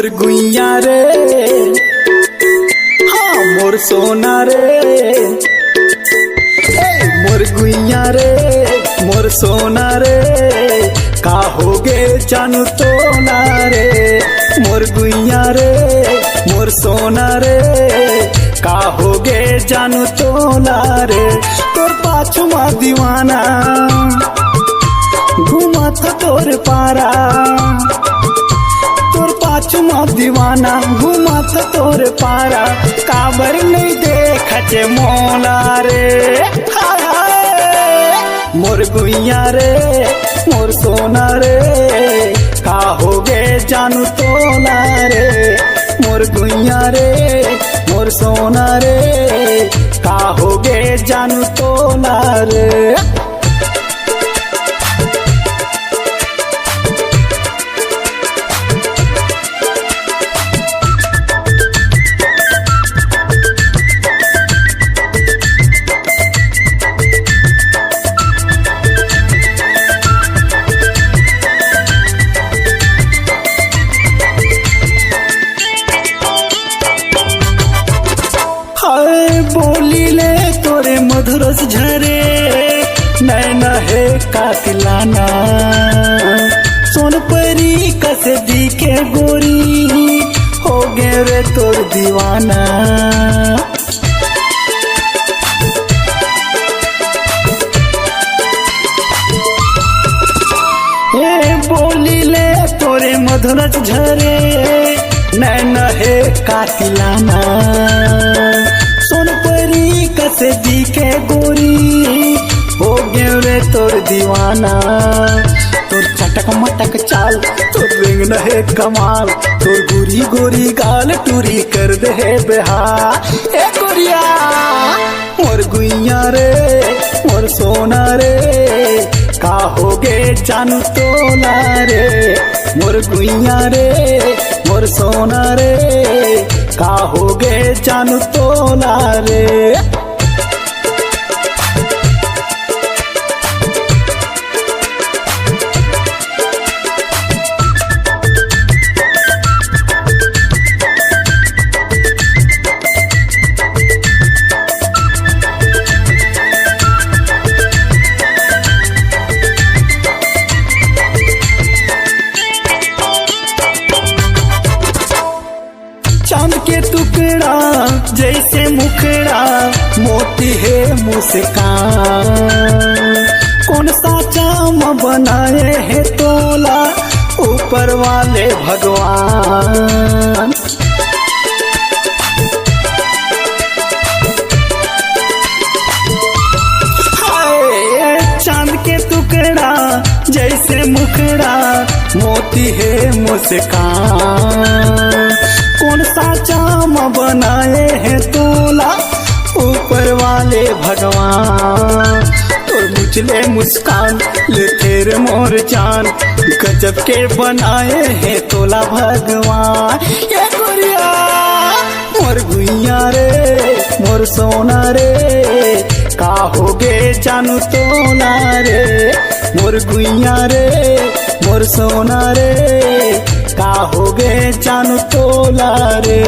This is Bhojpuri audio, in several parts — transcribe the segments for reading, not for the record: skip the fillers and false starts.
मोर गुइया रे, हाँ मोर सोना रे, मोर गुइया रे, मोर सोना रे, का होगे जानू तो ना रे। मोर गुइया रे, मोर सोना रे, का होगे जानू तो ना रे। तोर पाछू मा दीवाना घुमा था तोर पारा, तोर पाछू मा दीवाना घुमा था तोर पारा। काबर नहीं देखते मोला रे, हाय हाय। मोर गुइया रे, मोर सोना रे, का होगे जानू तो ना रे। मोर गुइया रे, मोर सोना रे, का होगे जानू तो ना रे। बोली ले तोरे मधुरस झरे, नैना है कातिलाना, सोन परी कस दी के गोरी, हो गे रे तोर दीवाना। ए बोली ले तोरे मधुरस झरे, नैना है कातिलाना, सोन परी कस दी के गोरी, हो गए रे तोर दीवाना। तोर चटक मटक चाल, तोर रेंग है कमाल, तोर गोरी गोरी गाल टूरी कर दे है बेहाल। ए गोरिया मोर गुइया रे, मोर सोना रे, का होगे जानू तो ना रे। मोर गुइया रे, मोर सोना रे, का होगे जानू तो ना रे। चांद के टुकड़ा जैसे मुखड़ा, मोती है मुस्कान, कौन सा चाम बनाए है तोला, ऊपर वाले भगवान। हाय चांद के टुकड़ा जैसे मुखड़ा, मोती है मुस्कान, कौन सा चाम बनाए हैं तोला, ऊपर वाले भगवान। तोर मुझले मुस्कान ले तेरे मोर जान, गजब के बनाए हैं तोला भगवान। ये गुड़िया मोर गुइया रे, मोर सोना रे, का होगे जानू तो ना रे। मोर गुइया रे, मोर सोना रे, का होगे जानू तो ना रे।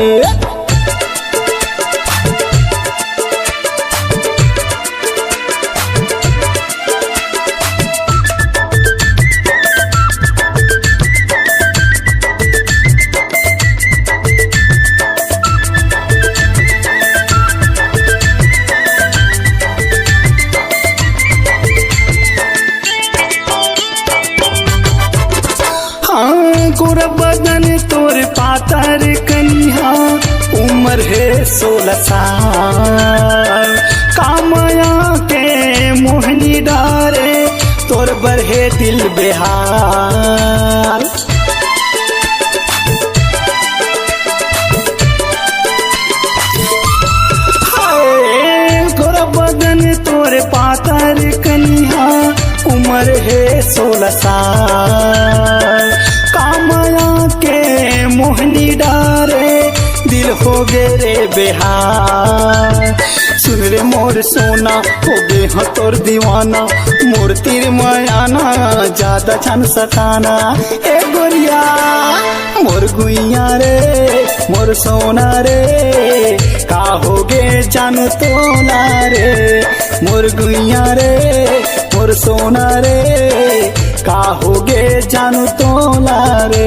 गोरा बदन तोर पातर कन्हा, उम्र है 16 साल, कामया के मोहनी डारे, तोर बरहे दिल बेहाल। हाय गोरा बदन तोर पातर कन्हा, उम्र है 16 साल, कामया के मोहनी डारे, दिल हो गे रे बेहाल। सुन रे मोर सोना हो गे हाँ तोर दीवाना, मोर तीर मायाना ज्यादा छन सताना। ए गोरिया मोर गुइया रे मोर सोना रे का होगे जानू तोला रे मोर गुइया रे मोर सोना रे का होगे जानू तोला रे।